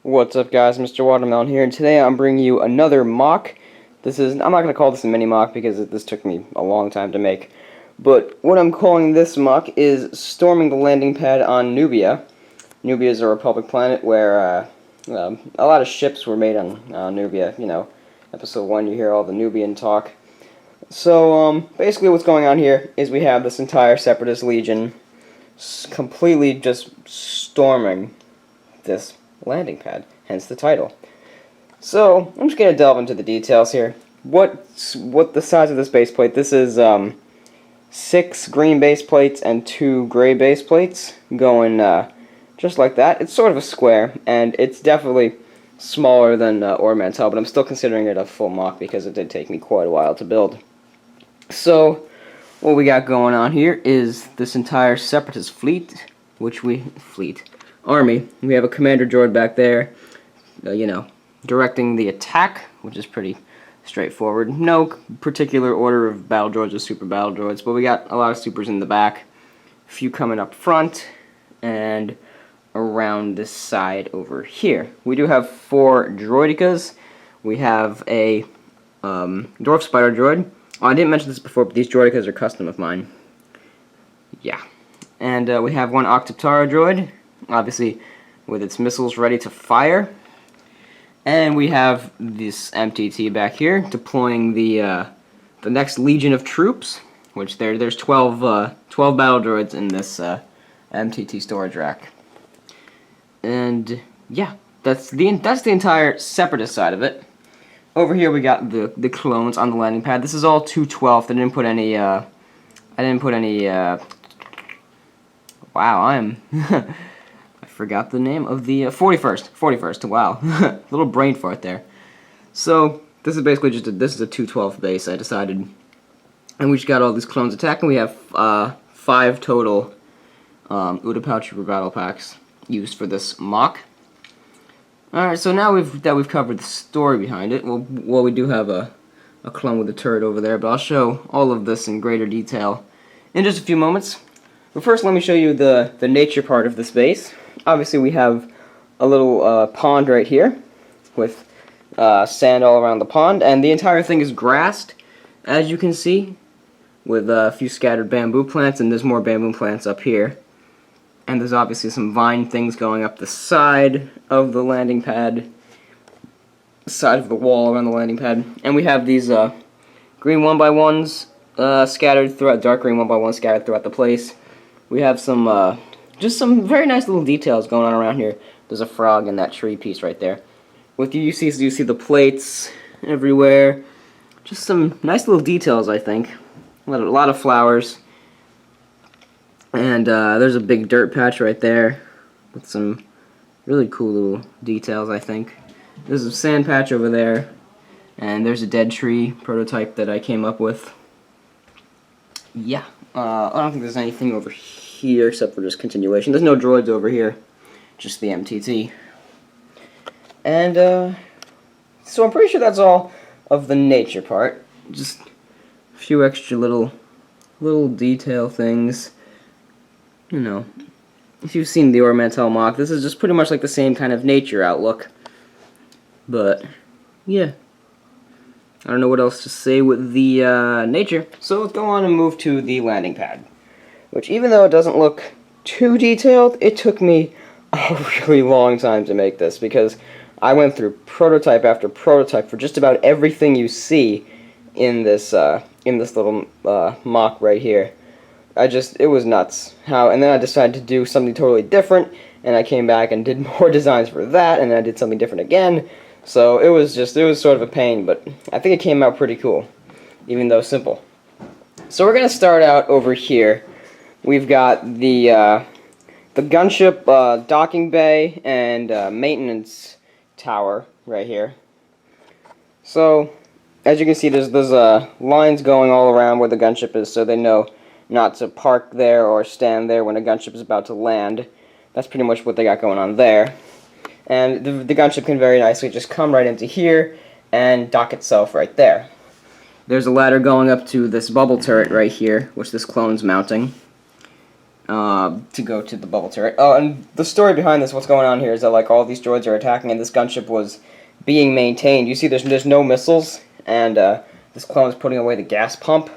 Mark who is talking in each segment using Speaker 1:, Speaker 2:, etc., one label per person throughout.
Speaker 1: What's up, guys? MisterWaterMelon here, and today I'm bringing you another mock. I'm not going to call this a mini mock because this took me a long time to make. But what I'm calling this mock is storming the landing pad on Nubia. Nubia is a republic planet where a lot of ships were made on Nubia. You know, episode 1 you hear all the Nubian talk. So basically what's going on here is we have this entire Separatist legion completely just storming this landing pad, hence the title. So I'm just gonna delve into the details here. What the size of this base plate? This is 6 green base plates and 2 gray base plates going just like that. It's sort of a square, and it's definitely smaller than Ormantel, but I'm still considering it a full mock because it did take me quite a while to build. So what we got going on here is this entire Separatist army. We have a commander droid back there, directing the attack, which is pretty straightforward. No particular order of battle droids or super battle droids, but we got a lot of supers in the back, a few coming up front, and around this side over here. We do have 4 droidicas. We have a dwarf spider droid. Oh, I didn't mention this before, but these droidicas are custom of mine. Yeah. And we have 1 Octoptara droid, obviously with its missiles ready to fire. And we have this MTT back here deploying the next legion of troops, which there's 12 battle droids in this MTT storage rack. And yeah, that's the entire Separatist side of it. Over here we got the clones on the landing pad. This is all 212. I didn't put any wow, I forgot the name of the 41st. Wow, little brain fart there. So this is basically just this is a 212 base. I decided, and we just got all these clones attacking. We have 5 total Utapau Trooper battle packs used for this mock. All right, so now that we've covered the story behind it, well, we do have a clone with a turret over there, but I'll show all of this in greater detail in just a few moments. But first, let me show you the nature part of this base. Obviously, we have a little pond right here with sand all around the pond, and the entire thing is grassed, as you can see, with a few scattered bamboo plants, and there's more bamboo plants up here. And there's obviously some vine things going up the side of the landing pad, side of the wall around the landing pad. And we have these green 1x1s scattered throughout, dark green 1x1 scattered throughout the place. We have some, just some very nice little details going on around here. There's a frog in that tree piece right there. With you see the plates everywhere. Just some nice little details, I think. A lot of flowers. And there's a big dirt patch right there with some really cool little details, I think. There's a sand patch over there. And there's a dead tree prototype that I came up with. Yeah. I don't think there's anything over here except for just continuation. There's no droids over here, just the MTT. And so I'm pretty sure that's all of the nature part. Just a few extra little detail things. You know, if you've seen the Ormantel mock, this is just pretty much like the same kind of nature outlook. But yeah. I don't know what else to say with the nature, so let's go on and move to the landing pad. Which, even though it doesn't look too detailed, it took me a really long time to make this, because I went through prototype after prototype for just about everything you see in this little mock right here. It was nuts. And then I decided to do something totally different, and I came back and did more designs for that, and then I did something different again. So it was sort of a pain, but I think it came out pretty cool, even though simple. So we're going to start out over here. We've got the gunship docking bay and maintenance tower right here. So as you can see, there's lines going all around where the gunship is, so they know not to park there or stand there when a gunship is about to land. That's pretty much what they got going on there. And the gunship can very nicely just come right into here and dock itself right there. There's a ladder going up to this bubble turret right here, which this clone's mounting. to go to the bubble turret. Oh, and the story behind this, what's going on here, is that like all these droids are attacking, and this gunship was being maintained. You see, there's no missiles, and this clone is putting away the gas pump.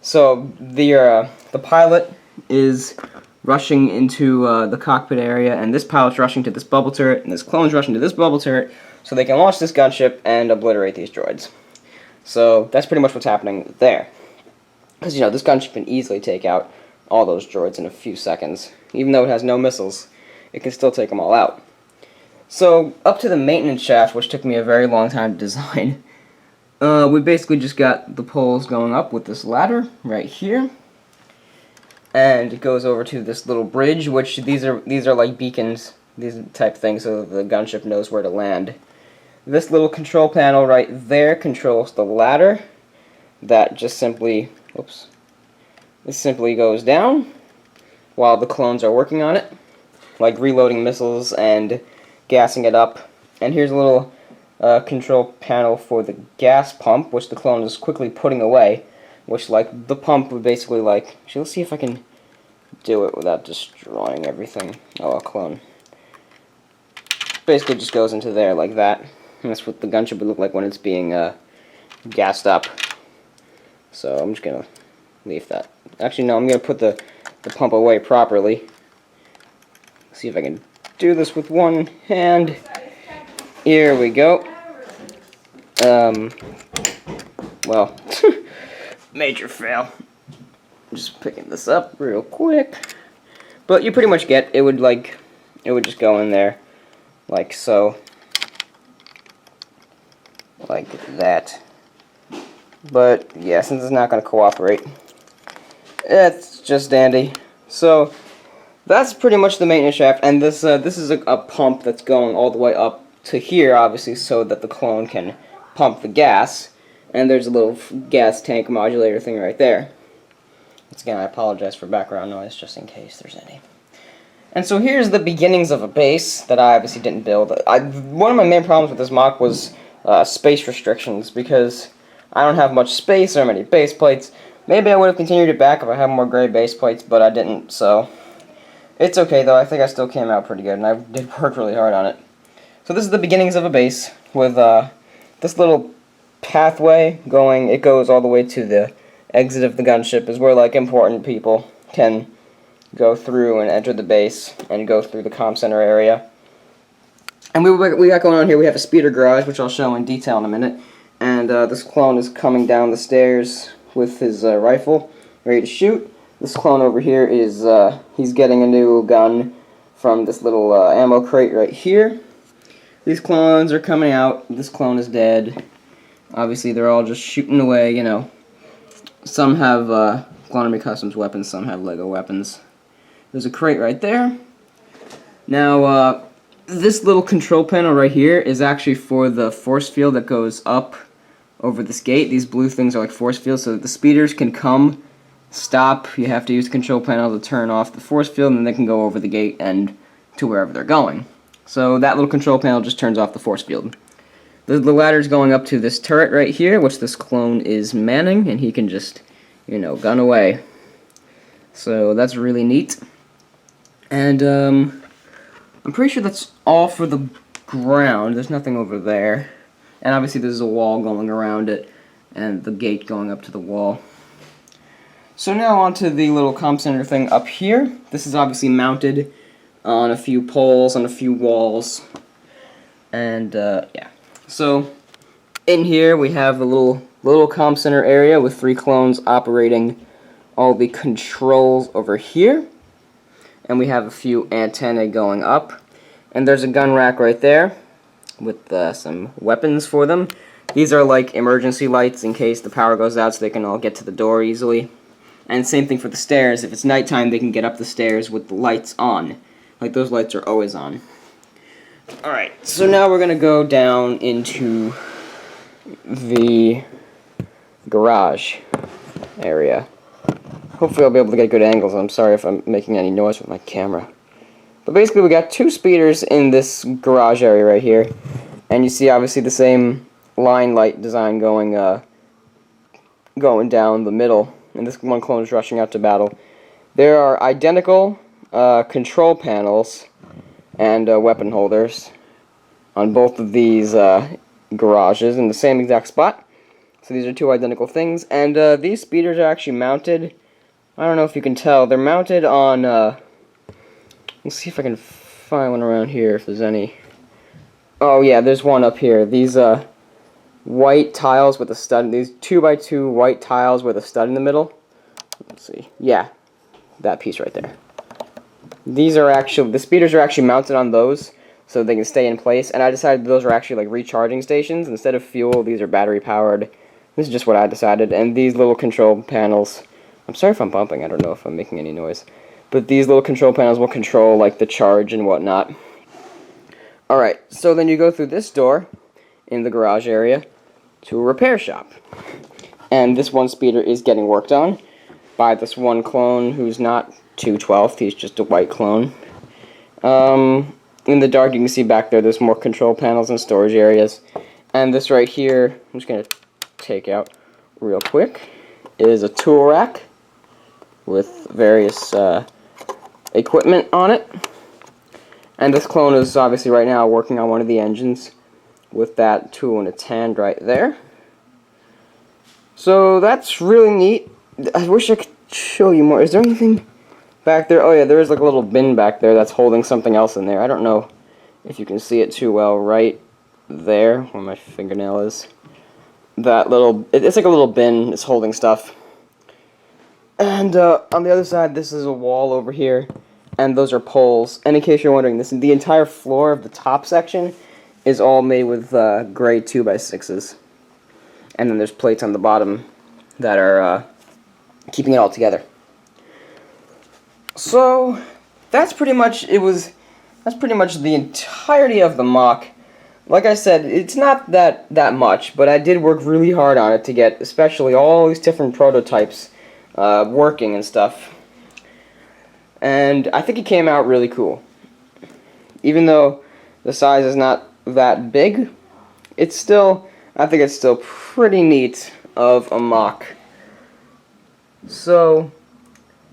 Speaker 1: So the pilot is rushing into the cockpit area, and this pilot's rushing to this bubble turret, and this clone's rushing to this bubble turret, so they can launch this gunship and obliterate these droids. So that's pretty much what's happening there. Because, you know, this gunship can easily take out all those droids in a few seconds. Even though it has no missiles, it can still take them all out. So, up to the maintenance shaft, which took me a very long time to design, we basically just got the poles going up with this ladder right here. And it goes over to this little bridge, which these are like beacons, these type things, so the gunship knows where to land. This little control panel right there controls the ladder. That just simply, this simply goes down while the clones are working on it, like reloading missiles and gassing it up. And here's a little control panel for the gas pump, which the clone is quickly putting away, which, like, the pump would basically, like, let's see if I can do it without destroying everything. Oh, a clone. Basically just goes into there like that. And that's what the gunship would look like when it's being gassed up. So I'm just going to leave that. Actually, no, I'm going to put the pump away properly. See if I can do this with one hand. Here we go. Well, major fail. Just picking this up real quick. But you pretty much get, it would just go in there like so. Like that. But yeah, since it's not going to cooperate, it's just dandy. So that's pretty much the maintenance shaft, and this is a pump that's going all the way up to here, obviously, so that the clone can pump the gas. And there's a little gas tank modulator thing right there. Once again, I apologize for background noise, just in case there's any. And so here's the beginnings of a base that I obviously didn't build. One of my main problems with this MOC was space restrictions, because I don't have much space or many base plates. Maybe I would have continued it back if I had more gray base plates, but I didn't, so it's okay though. I think I still came out pretty good, and I did work really hard on it. So this is the beginnings of a base with this little pathway going. It goes all the way to the exit of the gunship, is where like important people can go through and enter the base and go through the comm center area. And we got going on here, we have a speeder garage, which I'll show in detail in a minute. And this clone is coming down the stairs with his rifle, ready to shoot. This clone over here is, he's getting a new gun from this little ammo crate right here. These clones are coming out. This clone is dead. Obviously, they're all just shooting away, you know. Some have Clone Army Customs weapons, some have Lego weapons. There's a crate right there. Now, this little control panel right here is actually for the force field that goes up over this gate. These blue things are like force fields, so that the speeders can come, stop. You have to use the control panel to turn off the force field, and then they can go over the gate and to wherever they're going. So that little control panel just turns off the force field. The ladder's going up to this turret right here, which this clone is manning, and he can just, you know, gun away. So that's really neat. And I'm pretty sure that's all for the ground. There's nothing over there. And obviously there's a wall going around it, and the gate going up to the wall. So now onto the little comm center thing up here. This is obviously mounted on a few poles, on a few walls. And yeah. So in here we have a little comm center area with 3 clones operating all the controls over here. And we have a few antennae going up. And there's a gun rack right there with some weapons for them. These are like emergency lights in case the power goes out, so they can all get to the door easily. And same thing for the stairs. If it's nighttime, they can get up the stairs with the lights on. Like, those lights are always on. Alright, so now we're going to go down into the garage area. Hopefully I'll be able to get good angles. I'm sorry if I'm making any noise with my camera. But basically we got 2 speeders in this garage area right here. And you see obviously the same line light design going down the middle. And this one clone is rushing out to battle. There are identical control panels and weapon holders on both of these garages in the same exact spot. So these are two identical things, and these speeders are actually mounted. I don't know if you can tell. They're mounted on. Let's see if I can find one around here. If there's any. Oh yeah, there's one up here. These white tiles with a stud. These 2x2 white tiles with a stud in the middle. Let's see. Yeah, that piece right there. These are actually, the speeders are actually mounted on those so they can stay in place, and I decided those are actually like recharging stations. Instead of fuel, these are battery powered. This is just what I decided. And these little control panels, I'm sorry if I'm bumping, I don't know if I'm making any noise, but these little control panels will control like the charge and whatnot. Alright, so then you go through this door in the garage area to a repair shop. And this one speeder is getting worked on by this one clone who's not 212th, he's just a white clone. In the dark you can see back there's more control panels and storage areas. And this right here, I'm just going to take out real quick, is a tool rack with various equipment on it. And this clone is obviously right now working on one of the engines with that tool in its hand right there. So that's really neat. I wish I could show you more. Is there anything back there? Oh yeah, there is like a little bin back there that's holding something else in there. I don't know if you can see it too well right there where my fingernail is. That little, it's like a little bin, it's holding stuff. And on the other side, this is a wall over here, and those are poles. And in case you're wondering, the entire floor of the top section is all made with gray 2x6s. And then there's plates on the bottom that are keeping it all together. So that's pretty much that's pretty much the entirety of the MOC. Like I said, it's not that much, but I did work really hard on it to get especially all these different prototypes working and stuff. And I think it came out really cool. Even though the size is not that big, it's still, I think it's still pretty neat of a MOC. So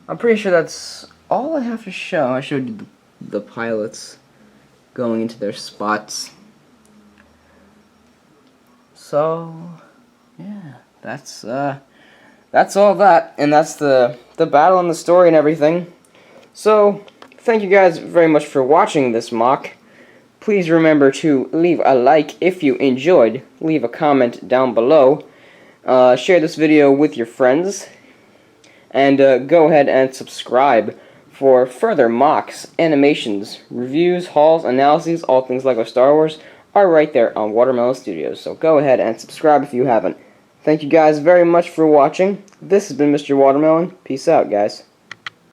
Speaker 1: I'm pretty sure that's all I have to show. I showed you the pilots going into their spots. So yeah, that's all that, and that's the battle and the story and everything. So thank you guys very much for watching this MOC. Please remember to leave a like if you enjoyed. Leave a comment down below. Share this video with your friends. And go ahead and subscribe for further MOCs, animations, reviews, hauls, analyses, all things LEGO Star Wars are right there on Watermelon Studios. So go ahead and subscribe if you haven't. Thank you guys very much for watching. This has been Mr. Watermelon. Peace out, guys.